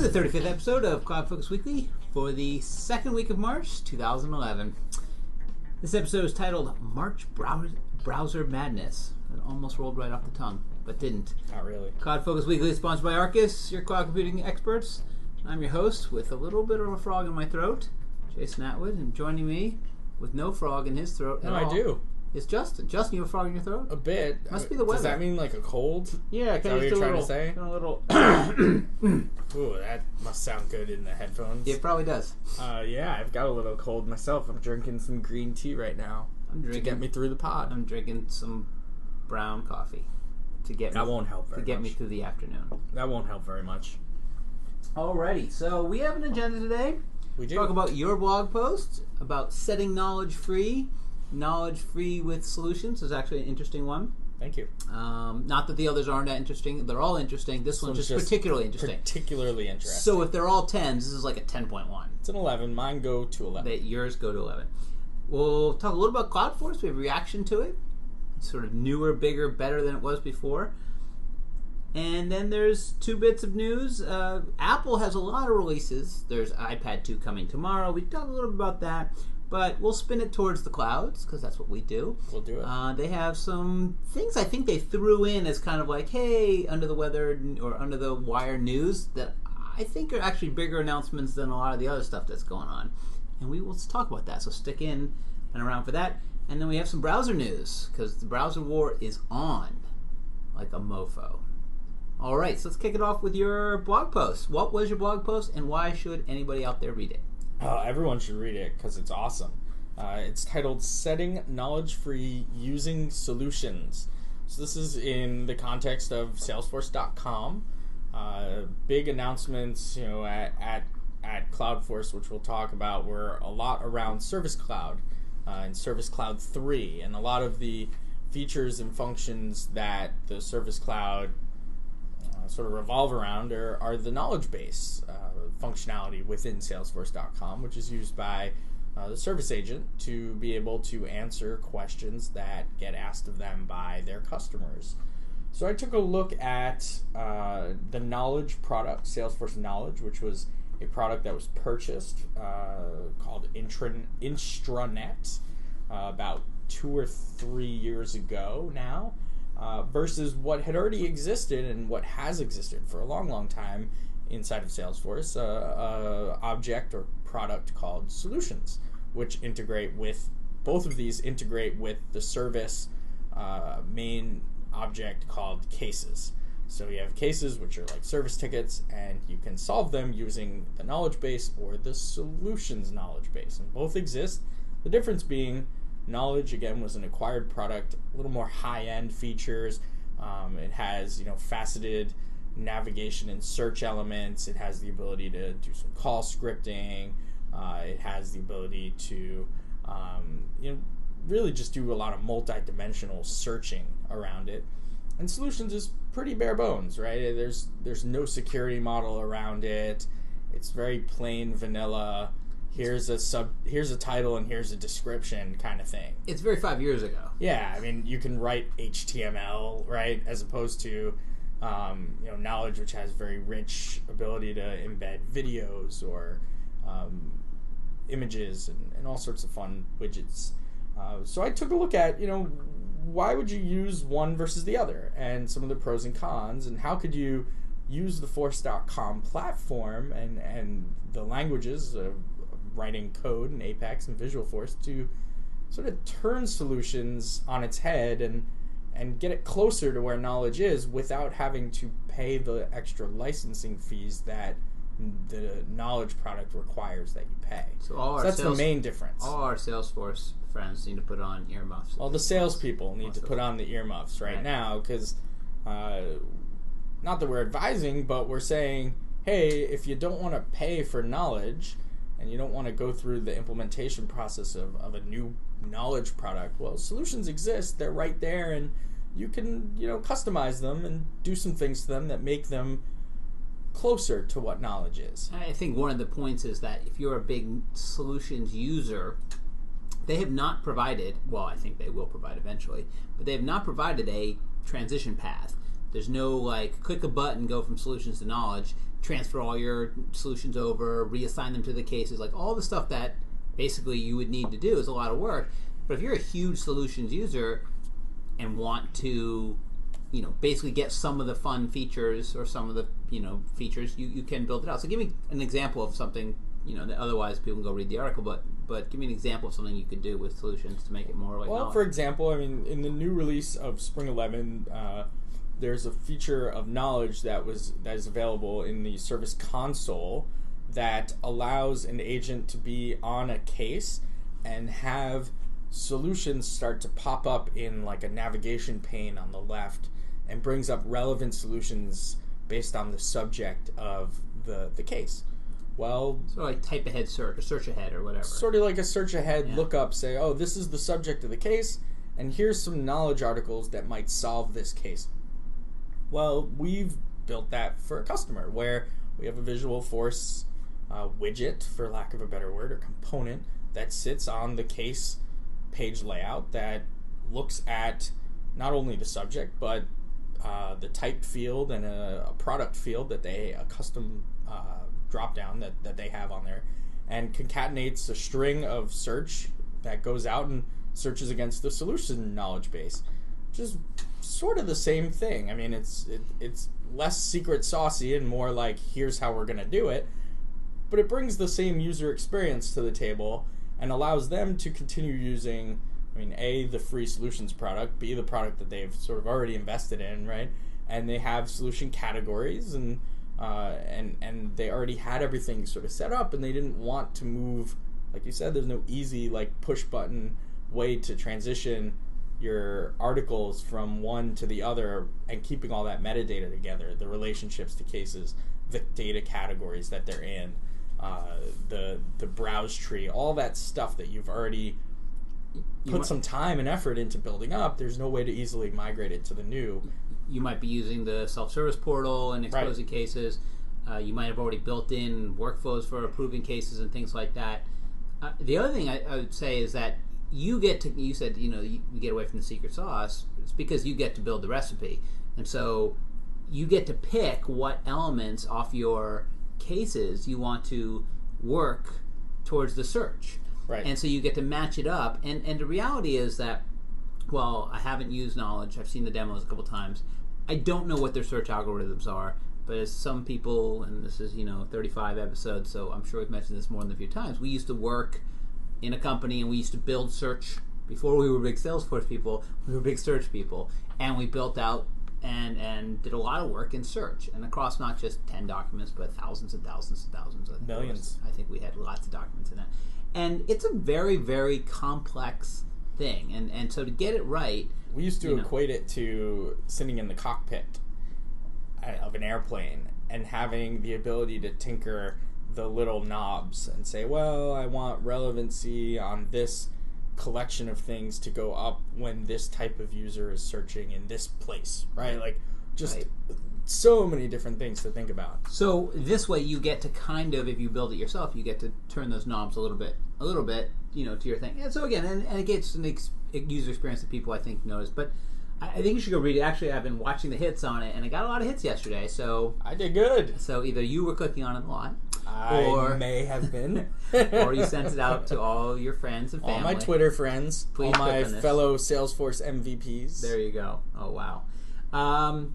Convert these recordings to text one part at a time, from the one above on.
is the 35th episode of CloudFocus Weekly for the second week of March 2011. This episode is titled March Browser Madness. It almost rolled right off the tongue, but didn't. Not really. CloudFocus Weekly is sponsored by Arkus, your cloud computing experts. I'm your host with a little bit of a frog in my throat, Jason Atwood, and joining me with no frog in his throat at all. No, I do. It's Justin. Justin, you have a frog in your throat? A bit. Must be the weather. Does that mean like a cold? Yeah, Is that what you're trying to say? A little. Ooh, that must sound good in the headphones. It probably does. Yeah, I've got a little cold myself. I'm drinking some green tea right now to get me through the pod. I'm drinking some brown coffee to get that won't help very much. me through the afternoon. That won't help very much. Alrighty, so we have an agenda today. We do. Talk about your blog post about setting knowledge free. Knowledge free with solutions is actually an interesting one. Thank you. Not that the others aren't that interesting. They're all interesting. This one's just particularly interesting. Particularly interesting. So if they're all 10s, this is like a 10.1. It's an 11. Mine go to 11. Yours go to 11. We'll talk a little about CloudForce. We have a reaction to it. It's sort of newer, bigger, better than it was before. And then there's two bits of news. Apple has a lot of releases. There's iPad 2 coming tomorrow. We talk a little bit about that. But we'll spin it towards the clouds, because that's what we do. We'll do it. They have some things I think they threw in as kind of like, hey, under the weather or under the wire news that I think are actually bigger announcements than a lot of the other stuff that's going on. And we will talk about that, so stick in and around for that. And then we have some browser news, because the browser war is on like a mofo. All right, so let's kick it off with your blog post. What was your blog post, and why should anybody out there read it? Everyone should read it because it's awesome. It's titled Setting Knowledge Free Using Solutions. So this is in the context of Salesforce.com. Big announcements, at CloudForce, which we'll talk about, were a lot around Service Cloud and Service Cloud 3, and a lot of the features and functions that the Service Cloud sort of revolve around are the knowledge base functionality within Salesforce.com, which is used by the service agent to be able to answer questions that get asked of them by their customers. So I took a look at the Knowledge product, Salesforce Knowledge, which was a product that was purchased called Intranet about 2 or 3 years ago now. Versus what had already existed and what has existed for a long, long time inside of Salesforce, object or product called Solutions, which integrate with, both of these integrate with the service main object called Cases. So you have cases, which are like service tickets, and you can solve them using the knowledge base or the Solutions knowledge base. And both exist, the difference being Knowledge, again, was an acquired product, a little more high-end features. It has, faceted navigation and search elements. It has the ability to do some call scripting. It has the ability to, really just do a lot of multi-dimensional searching around it. And Solutions is pretty bare bones, right? There's no security model around it. It's very plain vanilla. Here's a title and here's a description kind of thing. It's very 5 years ago. Yeah, I mean, you can write HTML, right, as opposed to, Knowledge, which has very rich ability to embed videos or images and all sorts of fun widgets. So I took a look at, why would you use one versus the other, and some of the pros and cons, and how could you use the Force.com platform and the languages of writing code in Apex and Visual Force to sort of turn Solutions on its head and get it closer to where Knowledge is without having to pay the extra licensing fees that the Knowledge product requires that you pay. So that's the main difference. All our Salesforce friends need to put on earmuffs. Well, the salespeople need to put on the earmuffs right now, because not that we're advising, but we're saying, hey, if you don't want to pay for Knowledge and you don't want to go through the implementation process of a new Knowledge product, well, Solutions exist. They're right there, and you can, customize them and do some things to them that make them closer to what Knowledge is. I think one of the points is that if you're a big Solutions user, they have not provided, well, I think they will provide eventually, but they have not provided a transition path. There's no, click a button, go from Solutions to Knowledge. transfer all your solutions over, reassign them to the cases, like all the stuff that basically you would need to do is a lot of work. But if you're a huge solutions user and want to, basically get some of the fun features or some of the, features, you can build it out. So give me an example of something, that otherwise people can go read the article, but give me an example of something you could do with solutions to make it more like knowledge. For example, in the new release of Spring 11, there's a feature of knowledge that is available in the Service Console that allows an agent to be on a case and have solutions start to pop up in like a navigation pane on the left, and brings up relevant solutions based on the subject of the case. Well, so like type ahead search or search ahead or whatever. Sort of like a search ahead look up, say, oh, this is the subject of the case, and here's some knowledge articles that might solve this case. Well, we've built that for a customer where we have a Visualforce widget, for lack of a better word, or component that sits on the case page layout that looks at not only the subject, but the type field and a product field a custom drop down that they have on there, and concatenates a string of search that goes out and searches against the solution knowledge base, which is sort of the same thing. It's less secret saucy and more like, here's how we're going to do it, but it brings the same user experience to the table and allows them to continue using, A, the free solutions product, B, the product that they've sort of already invested in, right? And they have solution categories, and they already had everything sort of set up, and they didn't want to move. Like you said, there's no easy push button way to transition your articles from one to the other, and keeping all that metadata together, the relationships to cases, the data categories that they're in, the browse tree, all that stuff that you've already put some time and effort into building up. There's no way to easily migrate it to the new. You might be using the self-service portal and exposing cases. You might have already built in workflows for approving cases and things like that. The other thing I would say is that you said, you get away from the secret sauce. It's because you get to build the recipe. And so you get to pick what elements off your cases you want to work towards the search. Right. And so you get to match it up. And the reality is that, well, I haven't used Knowledge. I've seen the demos a couple times. I don't know what their search algorithms are. But as some people, and this is, 35 episodes, so I'm sure we've mentioned this more than a few times, we used to work in a company and we used to build search. Before we were big Salesforce people, we were big search people. And we built out and did a lot of work in search, and across not just 10 documents, but thousands and thousands and thousands. Millions. I think we had lots of documents in that. And it's a very, very complex thing. And so to get it right... We used to equate it to sitting in the cockpit of an airplane and having the ability to tinker the little knobs and say, well, I want relevancy on this collection of things to go up when this type of user is searching in this place, right? So many different things to think about. So this way you get to kind of, if you build it yourself, you get to turn those knobs a little bit, to your thing. And so again, and it gets an user experience that people I think notice. But I think you should go read it. Actually, I've been watching the hits on it, and I got a lot of hits yesterday. So I did good. So either you were clicking on it a lot, or may have been, or you sent it out to all your friends and family, all my Twitter friends, Please all my fellow Salesforce MVPs. There you go. Oh wow.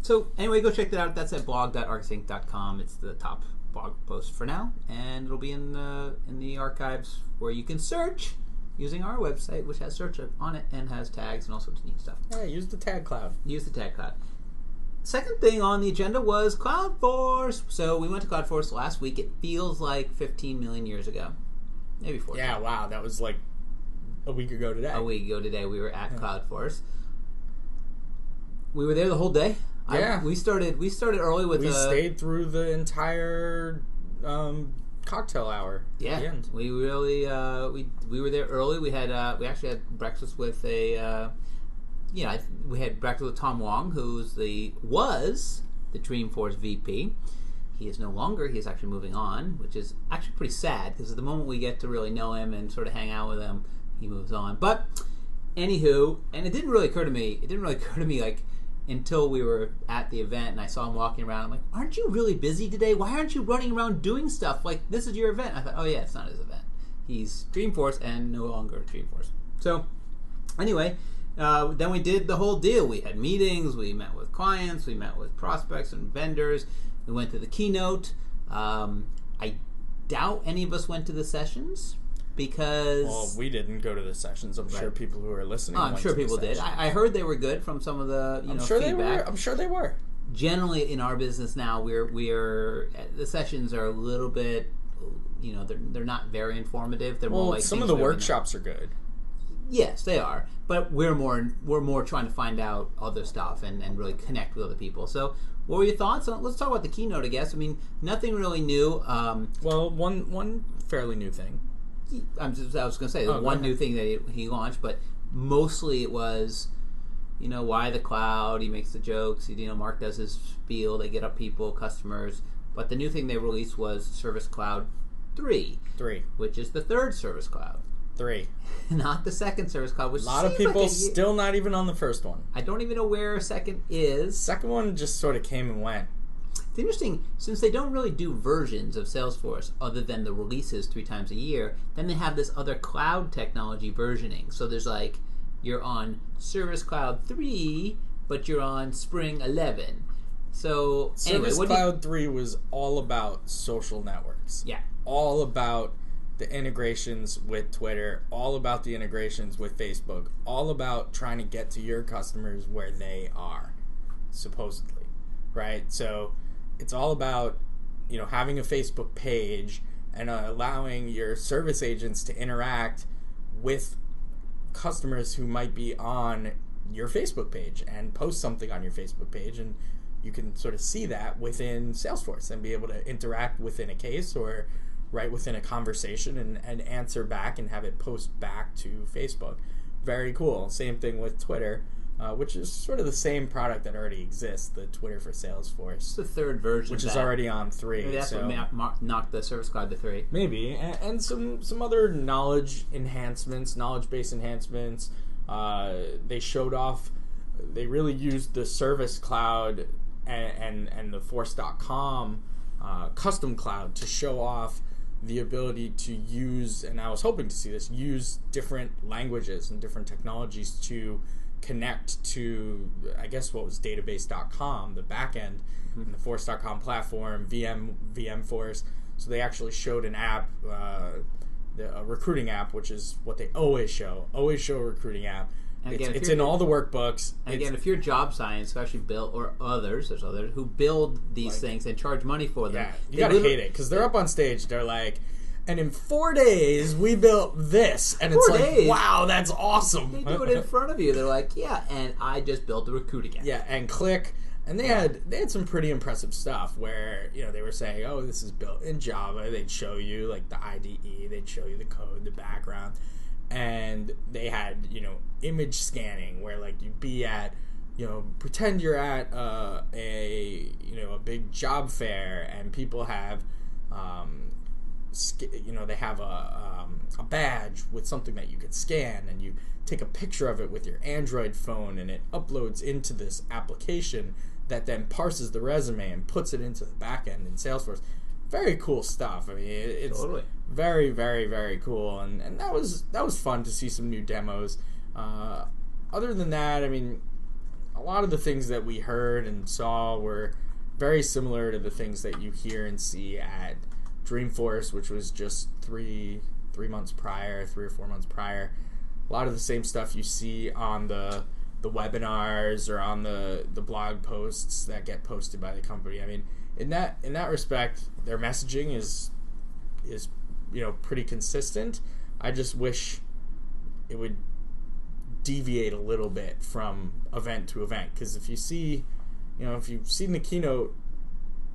So anyway, go check that out. That's at blog.arkusinc.com. It's the top blog post for now, and it'll be in the archives where you can search using our website, which has search on it and has tags and all sorts of neat stuff. Yeah, use the tag cloud. Second thing on the agenda was CloudForce. So we went to CloudForce last week. It feels like 15 million years ago. Maybe 14. Yeah, wow. That was like a week ago today. We were at CloudForce. We were there the whole day. Yeah. We started early with... We stayed through the entire cocktail hour. Yeah. At the end. We really... we were there early. We actually had breakfast with we had breakfast with Tom Wong, who was the Dreamforce VP. He is no longer. He is actually moving on, which is actually pretty sad, because at the moment we get to really know him and sort of hang out with him, he moves on. But anywho, and it didn't really occur to me like until we were at the event and I saw him walking around. I'm like, aren't you really busy today? Why aren't you running around doing stuff? Like, this is your event. I thought, oh yeah, it's not his event. He's Dreamforce and no longer Dreamforce. So, anyway, then we did the whole deal. We had meetings, we met with clients, we met with prospects and vendors. We went to the keynote. I doubt any of us went to the sessions because... Well, we didn't go to the sessions. I'm sure people who are listening I'm sure people did. I heard they were good from some of the feedback. I'm sure they were. Generally, in our business now, we're the sessions are a little bit, they're not very informative. They're more like some of the workshops are good. Yes, they are, but we're more trying to find out other stuff and really connect with other people. So, what were your thoughts? Let's talk about the keynote, I guess. I mean, nothing really new. Well, one fairly new thing. I was going to say one new thing that he launched, but mostly it was, why the cloud. He makes the jokes. Mark does his spiel. They get up people, customers. But the new thing they released was Service Cloud 3, which is the third Service Cloud. 3, not the second Service Cloud. Which a lot of people still not even on the first one. I don't even know where second is. Second one just sort of came and went. It's interesting, since they don't really do versions of Salesforce other than the releases 3 times a year, then they have this other cloud technology versioning. So there's you're on Service Cloud 3, but you're on Spring 11. So Service Cloud 3 was all about social networks. Yeah. All about the integrations with Twitter, all about the integrations with Facebook, all about trying to get to your customers where they are, supposedly, right? So it's all about, having a Facebook page and allowing your service agents to interact with customers who might be on your Facebook page and post something on your Facebook page, and you can sort of see that within Salesforce and be able to interact within a case or right within a conversation and answer back and have it post back to Facebook. Very cool. Same thing with Twitter, which is sort of the same product that already exists, the Twitter for Salesforce. It's the third version, which is already on 3. Maybe that's what knocked the Service Cloud to 3. Maybe, and some other knowledge-based enhancements. They showed off. They really used the Service Cloud and the Force.com custom cloud to show off the ability to use, and I was hoping to see this, use different languages and different technologies to connect to, I guess, what was database.com, the backend, and the Force.com platform, VMforce. So they actually showed an app, a recruiting app, which is what they always show a recruiting app. Again, it's in all the workbooks. And again, if you're job science, especially build, or others, there's others who build these things and charge money for them. Yeah, you gotta hate it because they're up on stage. They're like, and in 4 days we built this, and it's 4 days? Wow, that's awesome. They do it in front of you. They're like, yeah, and I just built the recruiting app. Yeah, and click. And they had some pretty impressive stuff where they were saying, oh, this is built in Java. They'd show you the IDE. They'd show you the code, the background. And they had, image scanning where you'd be at, pretend you're at a big job fair and people have, they have a badge with something that you could scan, and you take a picture of it with your Android phone and it uploads into this application that then parses the resume and puts it into the back end in Salesforce. Very cool stuff. I mean, it's totally very, very, very cool, and that was fun to see some new demos. Other than that, I mean, a lot of the things that we heard and saw were very similar to the things that you hear and see at Dreamforce, which was just 3 months prior, 3 or 4 months prior. A lot of the same stuff you see on the webinars or on the blog posts that get posted by the company. I mean, in that respect, their messaging is pretty consistent. I just wish it would deviate a little bit from event to event, because if you've seen the keynote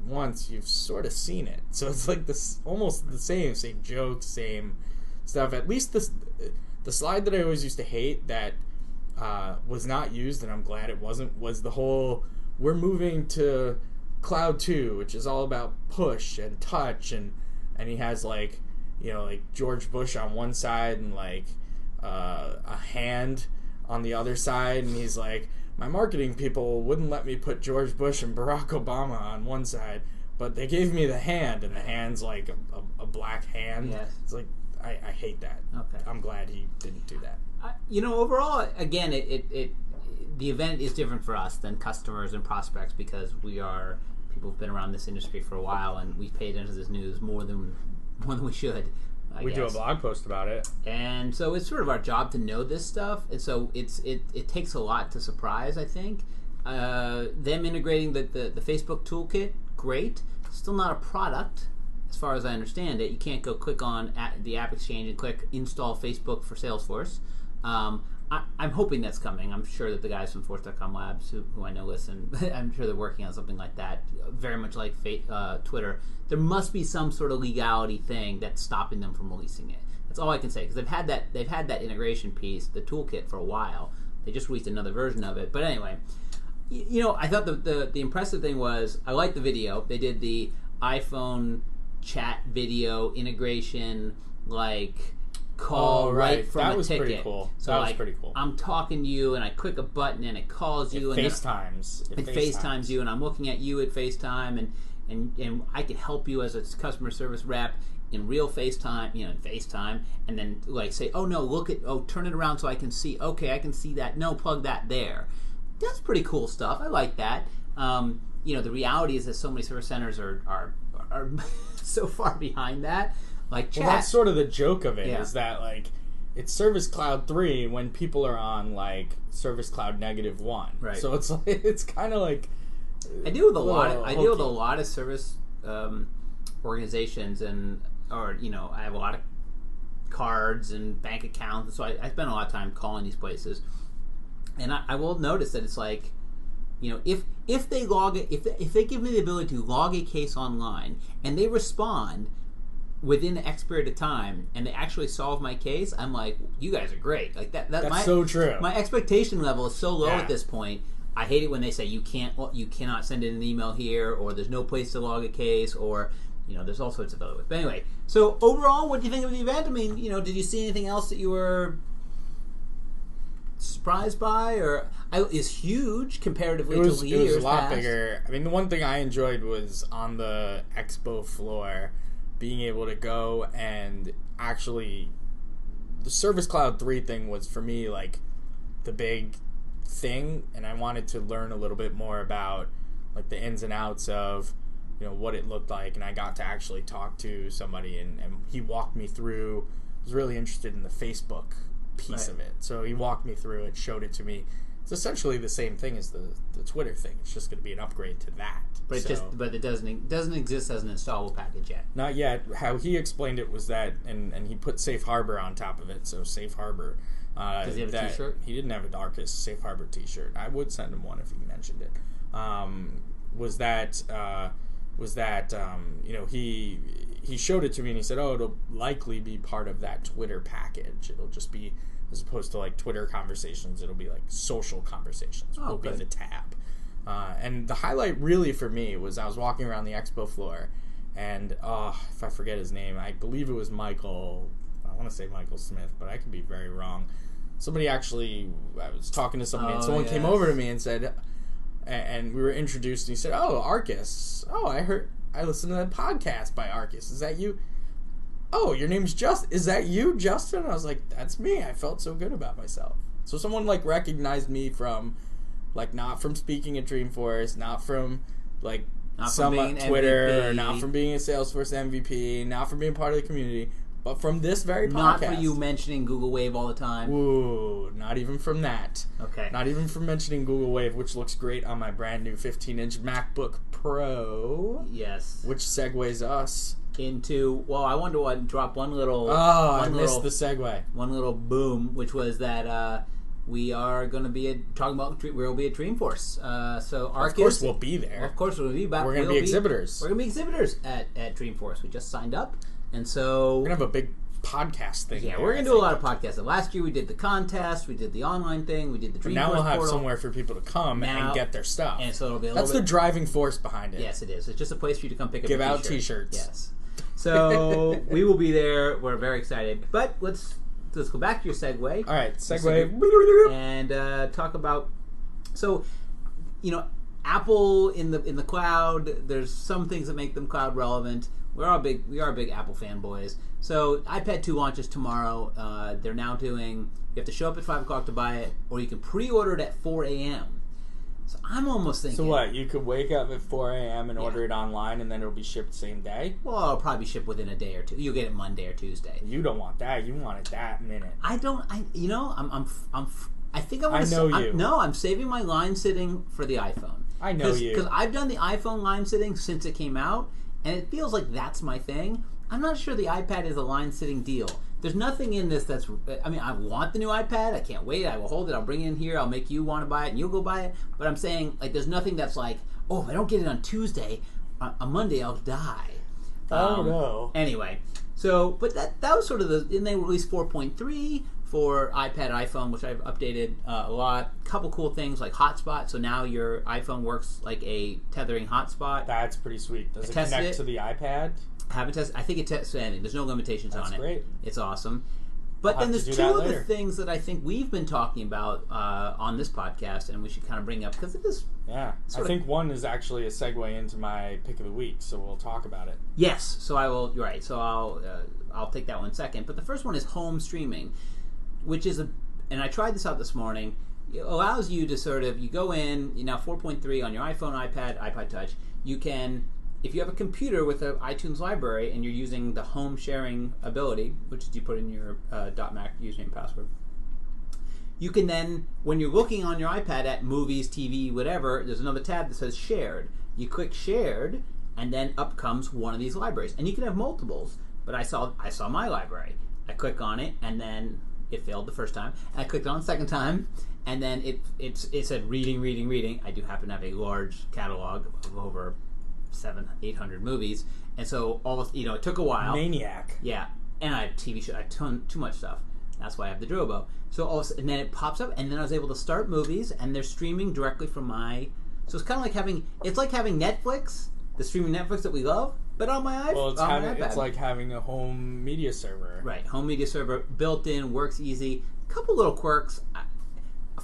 once, you've sort of seen it. So it's this almost the same jokes, same stuff. At least the slide that I always used to hate that was not used, and I'm glad it wasn't, was the whole we're moving to Cloud 2, which is all about push and touch, and he has George Bush on one side and a hand on the other side, and he's like, my marketing people wouldn't let me put George Bush and Barack Obama on one side, but they gave me the hand, and the hand's like a black hand. Yes. It's like, I hate that. Okay. I'm glad he didn't do that. Overall, again, the event is different for us than customers and prospects because people who've been around this industry for a while, and we've paid into this news more than we should. We do a blog post about it, and so it's sort of our job to know this stuff. And so it takes a lot to surprise. I think them integrating the Facebook toolkit, great. Still not a product, as far as I understand it. You can't go click on the App Exchange and click install Facebook for Salesforce. I'm hoping that's coming. I'm sure that the guys from Force.com Labs, who I know listen, I'm sure they're working on something like that, very much like Twitter. There must be some sort of legality thing that's stopping them from releasing it. That's all I can say, because they've had that integration piece, the toolkit, for a while. They just released another version of it. But anyway, I thought the impressive thing was, I liked the video. They did the iPhone chat video integration, like, call right from that a was ticket. Pretty cool. So that was pretty cool. I'm talking to you, and I click a button, and it calls you. It FaceTimes you, and I'm looking at you at FaceTime, and I can help you as a customer service rep in real FaceTime, in FaceTime, and then like say, oh no, turn it around so I can see. Okay, I can see that. No, plug that there. That's pretty cool stuff. I like that. The reality is that so many service centers are so far behind that. Like chat. Well, that's sort of the joke of it, is that like it's Service Cloud 3 when people are on like Service Cloud -1. Right. So it's kind of like I deal with a lot of service organizations, I have a lot of cards and bank accounts, and so I spend a lot of time calling these places, and I will notice that it's like, if they log it, if they give me the ability to log a case online and they respond within X period of time, and they actually solve my case, I'm like, you guys are great. Like that's so true. My expectation level is so low at this point. I hate it when they say you cannot send in an email here, or there's no place to log a case, or there's all sorts of other ways. But anyway, so overall, what do you think of the event? I mean, did you see anything else that you were surprised by, or is huge comparatively to years past? It was a lot bigger. I mean, the one thing I enjoyed was on the expo floor, being able to go and actually, the Service Cloud 3 thing was for me like the big thing, and I wanted to learn a little bit more about like the ins and outs of what it looked like, and I got to actually talk to somebody, and he walked me through. I was really interested in the Facebook piece of it, so he walked me through it, showed it to me. It's essentially the same thing as the Twitter thing. It's just going to be an upgrade to that. But it doesn't exist as an installable package yet. Not yet. How he explained it was that, and he put Safe Harbor on top of it. So Safe Harbor. Does he have a T-shirt? He didn't have an Arkus Safe Harbor T-shirt. I would send him one if he mentioned it. He showed it to me, and he said, "Oh, it'll likely be part of that Twitter package. It'll just be, as opposed to like Twitter conversations, it'll be like social conversations. Will be the tab." And the highlight really for me was I was walking around the expo floor, and if I forget his name, I believe it was Michael. I want to say Michael Smith, but I could be very wrong. Somebody actually, I was talking to somebody, and someone came over to me and said, and we were introduced, and he said, "Oh, Arkus. Oh, I listened to that podcast by Arkus. Is that you? Oh, your name's Justin. Is that you, Justin?" And I was like, "That's me." I felt so good about myself. So someone like recognized me from, like, not from speaking at Dreamforce, not from like some Twitter, MVP. Or not from being a Salesforce MVP, not from being part of the community, but from this very podcast. Not for you mentioning Google Wave all the time. Ooh, not even from that. Okay. Not even from mentioning Google Wave, which looks great on my brand new 15-inch MacBook Pro. Yes. Which segues us into, well, I wanted to drop one little... I missed the segue. One little boom, which was that we are going to be talking about, we'll be at Dreamforce. So Arkus... Of course we'll be there. Of course we'll be back. We're going to be exhibitors. We're going to be exhibitors at Dreamforce. We just signed up. And so... We're going to have a big podcast thing. Yeah, we're going to do a lot of podcasts. Last year we did the contest, we did the online thing, we did the Dreamforce now we'll have portal. Somewhere for people to come and get their stuff. And so it'll be That's the driving force behind it. Yes, it is. It's just a place for you to come pick up Give a out t-shirt. t-shirts. Yes. So we will be there. We're very excited. But let's go back to your segue. All right, segue. And talk about So, Apple in the cloud. There's some things that make them cloud relevant. We are big Apple fanboys. So iPad 2 launches tomorrow. They're now doing. You have to show up at 5 o'clock to buy it, or you can pre-order it at 4 a.m. So I'm almost thinking. So what? You could wake up at 4 a.m. and order it online, and then it'll be shipped same day. Well, it'll probably ship within a day or two. You'll get it Monday or Tuesday. You don't want that. You want it that minute. I don't. I think I want to. I know you. I'm saving my line sitting for the iPhone. I know you. Because I've done the iPhone line sitting since it came out, and it feels like that's my thing. I'm not sure the iPad is a line sitting deal. There's nothing in this that's. I mean, I want the new iPad. I can't wait. I will hold it. I'll bring it in here. I'll make you want to buy it, and you'll go buy it. But I'm saying, like, there's nothing that's like, oh, if I don't get it on Tuesday, on Monday I'll die. Oh no. Anyway, so but that was sort of and they released 4.3 for iPad, iPhone, which I've updated a lot. Couple cool things like hotspot. So now your iPhone works like a tethering hotspot. That's pretty sweet. Does it connect to the iPad? Haven't tested. I think it tests anything. There's no limitations on it. That's great. It's awesome. But then there's two of the things that I think we've been talking about on this podcast, and we should kind of bring up because it is. Yeah, I think one is actually a segue into my pick of the week, so we'll talk about it. Yes, so I will. You're right. So I'll take that one second. But the first one is home streaming, which is and I tried this out this morning. It allows you to sort of you go in now 4.3 on your iPhone, iPad Touch. You can. If you have a computer with an iTunes library and you're using the home sharing ability, which is you put in your .Mac username and password, you can then, when you're looking on your iPad at movies, TV, whatever, there's another tab that says shared. You click shared, and then up comes one of these libraries. And you can have multiples, but I saw my library. I click on it, and then it failed the first time. And I clicked on it the second time, and then it said reading. I do happen to have a large catalog of over 700-800 movies, and so it took a while. Maniac. Yeah, and I have TV show. I have too much stuff. That's why I have the Drobo. So and then it pops up, and then I was able to start movies, and they're streaming directly from my. So it's kind of like having Netflix, the streaming Netflix that we love, but on my iPhone. Well, it's like having a home media server. Right, home media server, built in, works easy. A couple little quirks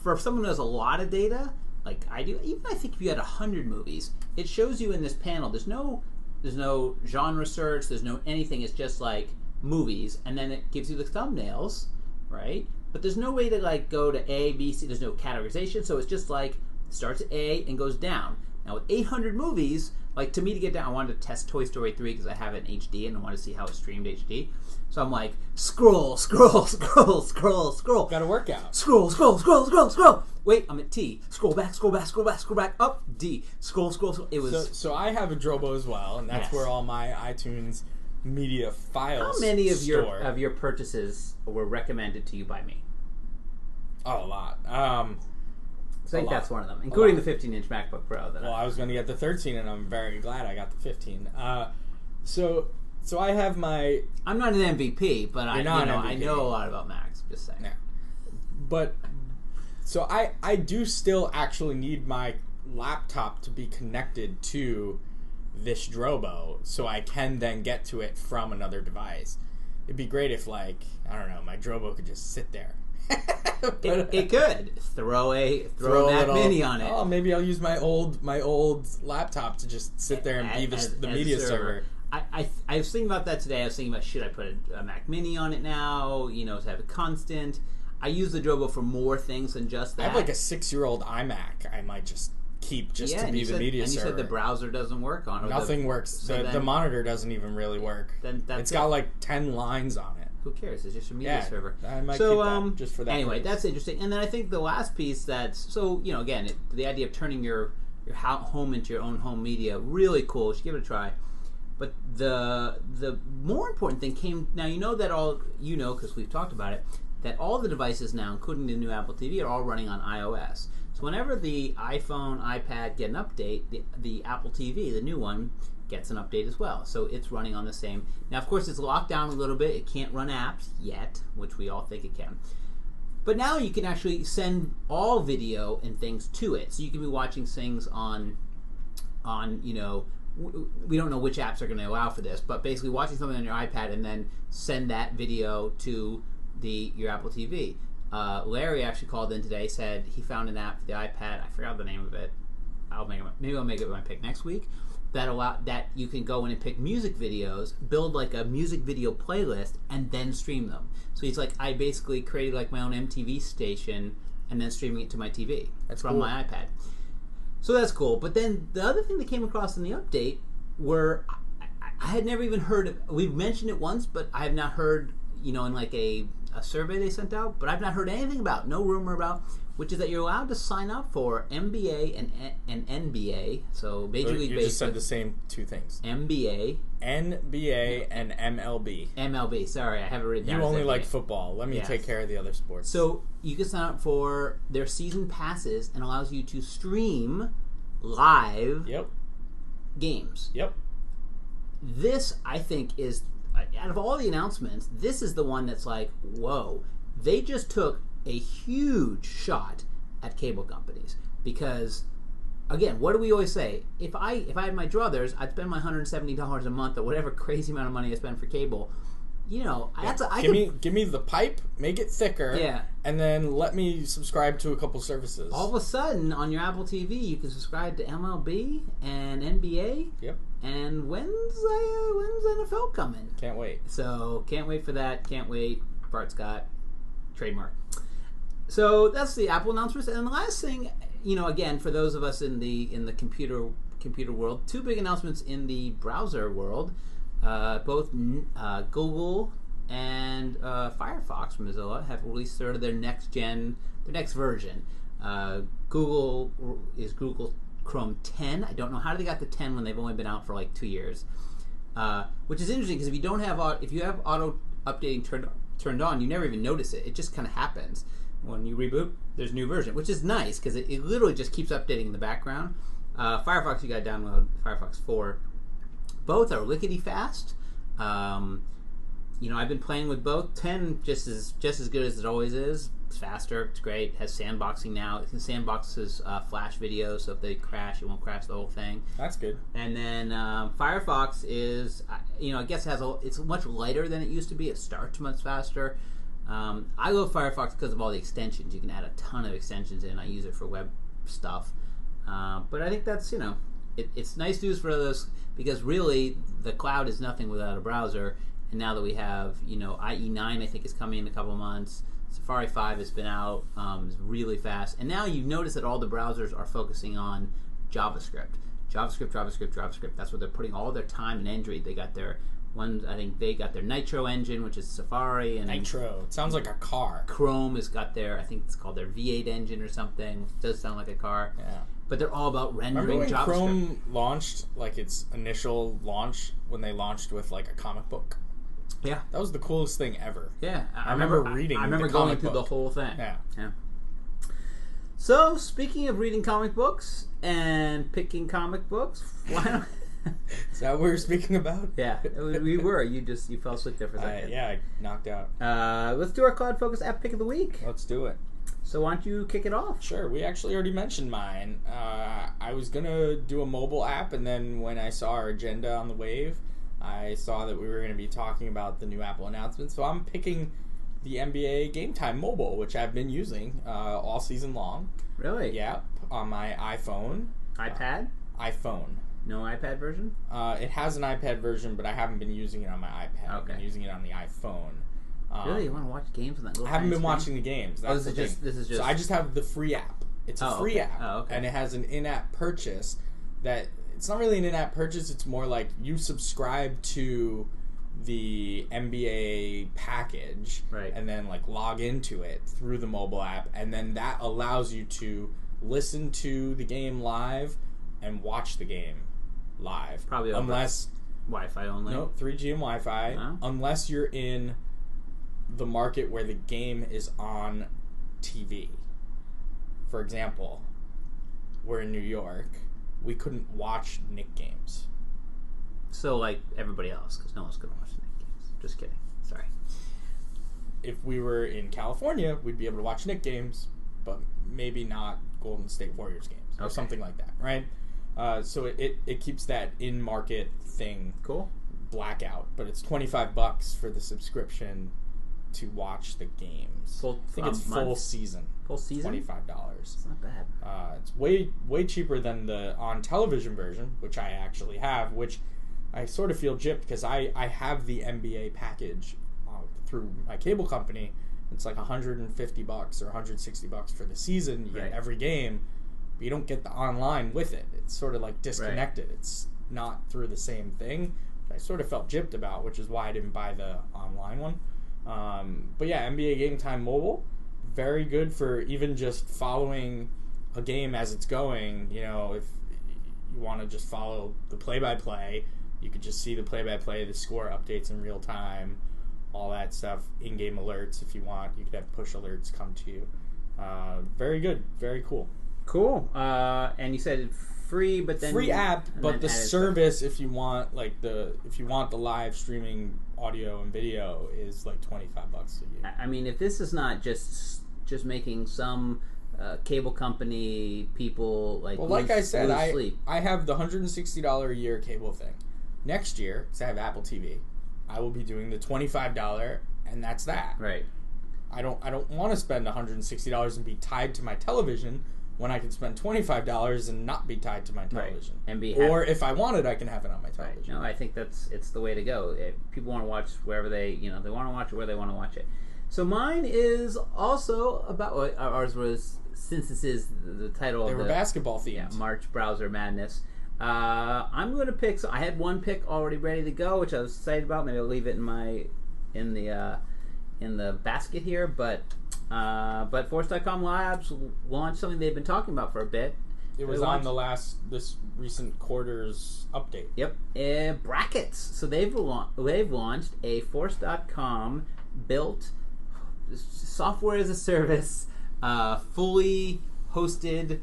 for someone who has a lot of data. Like I do, even I think if you had 100 movies, it shows you in this panel. There's no genre search. There's no anything. It's just like movies, and then it gives you the thumbnails, right? But there's no way to like go to A, B, C. There's no categorization, so it's just like starts at A and goes down. Now with 800 movies, like to me to get down, I wanted to test Toy Story 3 because I have it in HD and I wanted to see how it streamed HD. So I'm like scroll. Got to work out. Scroll. Wait, I'm at T. Scroll back. Up D. Scroll. It was so I have a Drobo as well, and that's where all my iTunes media files. How many of store. your purchases were recommended to you by me? Oh, a lot. So I think that's one of them, including the 15-inch MacBook Pro. I was going to get the 13, and I'm very glad I got the 15. So I have my. I'm not an MVP, but I know a lot about Macs. Just saying. Yeah. But so I do still actually need my laptop to be connected to this Drobo, so I can then get to it from another device. It'd be great if, like, I don't know, my Drobo could just sit there. It could throw a Mac Mini on it. Oh, maybe I'll use my old laptop to just sit there and be the media server. I was thinking about that today. I was thinking about should I put a Mac Mini on it now? To have it constant. I use the Drobo for more things than just that. I have like a 6-year-old iMac. I might just keep to be the media server. And you said the browser doesn't work on it. Nothing works. The monitor doesn't even really work. It's got like 10 lines on it. Who cares? It's just a media server. I might keep that just for that. Anyway, purpose. That's interesting. And then I think the last piece again, the idea of turning your home into your own home media, really cool. You should give it a try. But the more important thing came now. Because we've talked about it, that all the devices now, including the new Apple TV, are all running on iOS. So whenever the iPhone, iPad get an update, the Apple TV, the new one, gets an update as well. So it's running on the same. Now, of course, it's locked down a little bit. It can't run apps yet, which we all think it can. But now you can actually send all video and things to it. So you can be watching things on we don't know which apps are going to allow for this, but basically watching something on your iPad and then send that video to your Apple TV. Larry actually called in today, said he found an app for the iPad. I forgot the name of it. Maybe I'll make it my pick next week. That you can go in and pick music videos, build like a music video playlist, and then stream them. So he's like, I basically created like my own MTV station and then streaming it to my TV. That's from cool. my iPad. So that's cool. But then the other thing that came across in the update were I had never even heard of. We've mentioned it once, but I have not heard. In like a survey they sent out, but I've not heard anything about. No rumor about. Which is that you're allowed to sign up for NBA and NBA. So Major League Baseball. You just said the same two things. NBA. NBA and MLB. MLB. Sorry, I have it written down. You only like football. Let me take care of the other sports. So you can sign up for their season passes and allows you to stream live games. Yep. This, I think, is, out of all the announcements, this is the one that's like, whoa. They just took a huge shot at cable companies because, again, what do we always say? If I had my druthers, I'd spend my $170 a month or whatever crazy amount of money I spend for cable. Give me the pipe, make it thicker, and then let me subscribe to a couple services. All of a sudden, on your Apple TV, you can subscribe to MLB and NBA. Yep. And when's NFL coming? Can't wait. So can't wait for that. Can't wait. Bart Scott, trademark. So that's the Apple announcements. And the last thing, again, for those of us in the computer world, two big announcements in the browser world. Both Google and Firefox from Mozilla have released sort of their next version. Google is Google Chrome 10. I don't know how they got the 10 when they've only been out for like 2 years, which is interesting because if you have auto updating turned on, you never even notice it. It just kind of happens. When you reboot, there's a new version, which is nice because it literally just keeps updating in the background. Firefox, you got to download Firefox 4. Both are lickety fast. I've been playing with both. 10 just as good as it always is. It's faster. It's great. It has sandboxing now. It can sandboxes Flash videos, so if they crash, it won't crash the whole thing. That's good. And then Firefox is, I guess it's much lighter than it used to be. It starts much faster. I love Firefox because of all the extensions. You can add a ton of extensions in. I use it for web stuff. But I think that's, it's nice news for those because really the cloud is nothing without a browser. And now that we have, IE9 I think is coming in a couple months. Safari 5 has been out. It's really fast. And now you notice that all the browsers are focusing on JavaScript. JavaScript. That's where they're putting all their time and energy. They got their they got their Nitro engine, which is Safari. And Nitro. It sounds like a car. Chrome has got I think it's called their V8 engine or something. It does sound like a car. Yeah. But they're all about rendering JavaScript. JavaScript. Chrome launched, like its initial launch, when they launched with like a comic book? Yeah. That was the coolest thing ever. Yeah. I remember reading I remember the going comic through book. the whole thing. Yeah. So, speaking of reading comic books and picking comic books, why don't... Is that what we were speaking about? Yeah, we were. You fell asleep there for a second. I knocked out. Let's do our CloudFocus app pick of the week. Let's do it. So why don't you kick it off? Sure. We actually already mentioned mine. I was going to do a mobile app, and then when I saw our agenda on the wave, I saw that we were going to be talking about the new Apple announcement. So I'm picking the NBA Game Time Mobile, which I've been using all season long. Really? Yep. On my iPhone. iPad? iPhone. No iPad version? It has an iPad version, but I haven't been using it on my iPad. I've been using it on the iPhone. Really? You want to watch games on that little I haven't been screen? watching the games. That's the thing. This is just... So I just have the free app. It's a free app. Oh, okay. And it has an in-app purchase that... It's not really an in-app purchase. It's more like you subscribe to the NBA package, right, and then like log into it through the mobile app, and then that allows you to listen to the game live and watch the game live. Probably over unless Wi-Fi only. No, 3G and Wi-Fi. Oh. Unless you're in the market where the game is on TV. For example, we're in New York. We couldn't watch Knick games. So, like everybody else, because no one's going to watch Knick games. Just kidding. Sorry. If we were in California, we'd be able to watch Knick games, but maybe not Golden State Warriors games or something like that, right? So it keeps that in-market thing cool blackout, but it's $25 for the subscription to watch the games. I think it's full season. Full season? $25. It's not bad. It's way cheaper than the on television version, which I actually have, which I sort of feel gypped because I have the NBA package through my cable company. It's like $150 or $160 for the season. You get every game, but you don't get the online with it. It's sort of like disconnected. It's not through the same thing. I sort of felt gypped about, which is why I didn't buy the online one. But yeah, NBA Game Time Mobile, very good for even just following a game as it's going. You know, if you want to just follow the play-by-play, you could just see the play-by-play, the score updates in real time, all that stuff, in-game alerts if you want. You could have push alerts come to you. Very good. Very cool. Cool. And you said free, but then free app, but the service, if you want the live streaming audio and video, is like $25 a year. I mean, if this is not just making some cable company people like I said, I have the $160 a year cable thing. Next year, because I have Apple TV, I will be doing the $25, and that's that. Right. I don't want to spend $160 and be tied to my television when I can spend $25 and not be tied to my television. Right. And or if I want it, I can have it on my television. Right. No, I think it's the way to go. If people want to watch wherever they want to watch it where they want to watch it. So mine is also about ours was, since this is the title of the basketball themed. Yeah, March Browser Madness. I'm going to pick. So I had one pick already ready to go, which I was excited about. Maybe I'll leave it in the basket here. But Force.com Labs launched something they've been talking about for a bit. It was on this recent quarter's update. Yep, brackets. So they've launched a Force.com built software as a service, fully hosted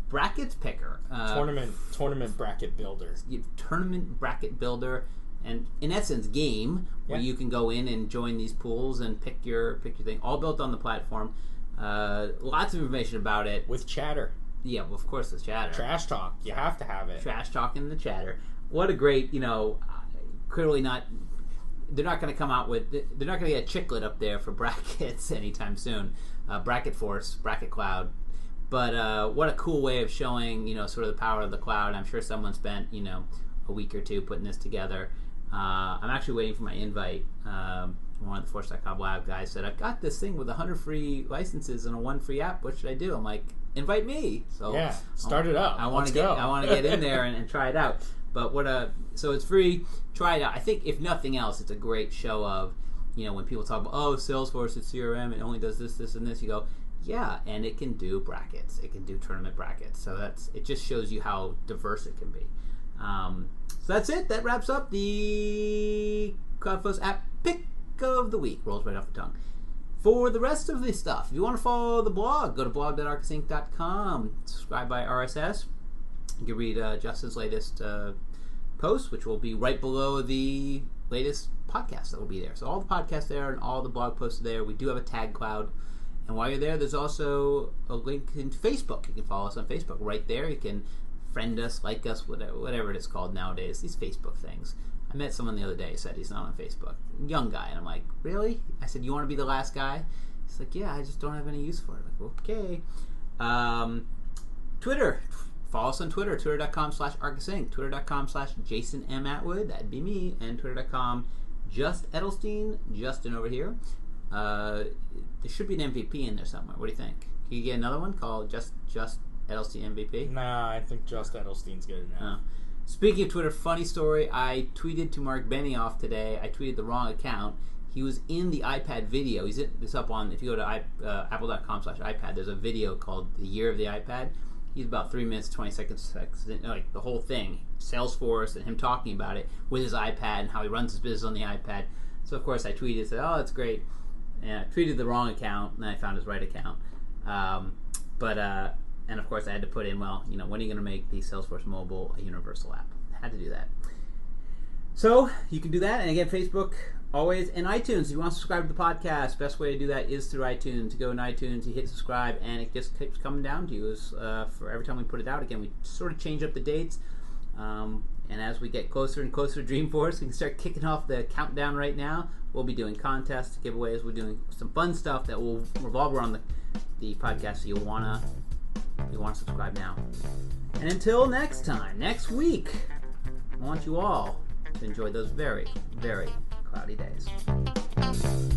brackets picker. Tournament bracket builder. Tournament bracket builder, and in essence, game where you can go in and join these pools and pick your thing. All built on the platform. Lots of information about it with chatter. Yeah, well, of course, it's chatter. Trash talk. You have to have it. Trash talk in the chatter. What a great, clearly not. They're not going to come out with. They're not going to get a chiclet up there for brackets anytime soon. Bracket Force, Bracket Cloud. But what a cool way of showing, sort of the power of the cloud. I'm sure someone spent, a week or two putting this together. I'm actually waiting for my invite. One of the Force.com Lab guys said, I've got this thing with 100 free licenses and a 1 free app. What should I do? I'm like, invite me. So yeah, start it up. I want to get in there and try it out. But so it's free. Try it out. I think if nothing else, it's a great show of, when people talk about, Salesforce, it's CRM, it only does this, this, and this. You go, yeah, and it can do brackets. It can do tournament brackets. So it just shows you how diverse it can be. So that's it. That wraps up the CloudFocus app pick of the week. Rolls right off the tongue. For the rest of this stuff, if you want to follow the blog, go to blog.arkusinc.com. Subscribe by RSS. You can read Justin's latest post, which will be right below the latest podcast that will be there. So all the podcasts there and all the blog posts are there. We do have a tag cloud. And while you're there, there's also a link in Facebook. You can follow us on Facebook right there. You can friend us, like us, whatever it is called nowadays, these Facebook things. I met someone the other day who said he's not on Facebook. Young guy. And I'm like, really? I said, you want to be the last guy? He's like, yeah, I just don't have any use for it. I'm like, okay. Twitter. Follow us on Twitter. Twitter.com/ArkusInc. Twitter.com/Jason M. Atwood. That'd be me. And Twitter.com Just Edelstein. Justin over here. There should be an MVP in there somewhere. What do you think? Can you get another one called Just Edelstein MVP? Nah, I think Just Edelstein's good enough. Speaking of Twitter, funny story. I tweeted to Mark Benioff today. I tweeted the wrong account. He was in the iPad video. It's up on, if you go to apple.com/iPad, there's a video called The Year of the iPad. He's about 3 minutes, 20 seconds, like the whole thing. Salesforce and him talking about it with his iPad and how he runs his business on the iPad. So, of course, I tweeted, said, that's great. And I tweeted the wrong account, and then I found his right account. And of course I had to put in, when are you going to make the Salesforce Mobile a universal app? I had to do that. So you can do that. And again, Facebook, always, and iTunes. If you want to subscribe to the podcast, best way to do that is through iTunes. You go in iTunes, you hit subscribe, and it just keeps coming down to you. For every time we put it out, again, we sort of change up the dates. And as we get closer and closer to Dreamforce, we can start kicking off the countdown right now. We'll be doing contests, giveaways. We're doing some fun stuff that will revolve around the podcast. So you'll wanna subscribe now. And until next time, next week, I want you all to enjoy those very, very cloudy days.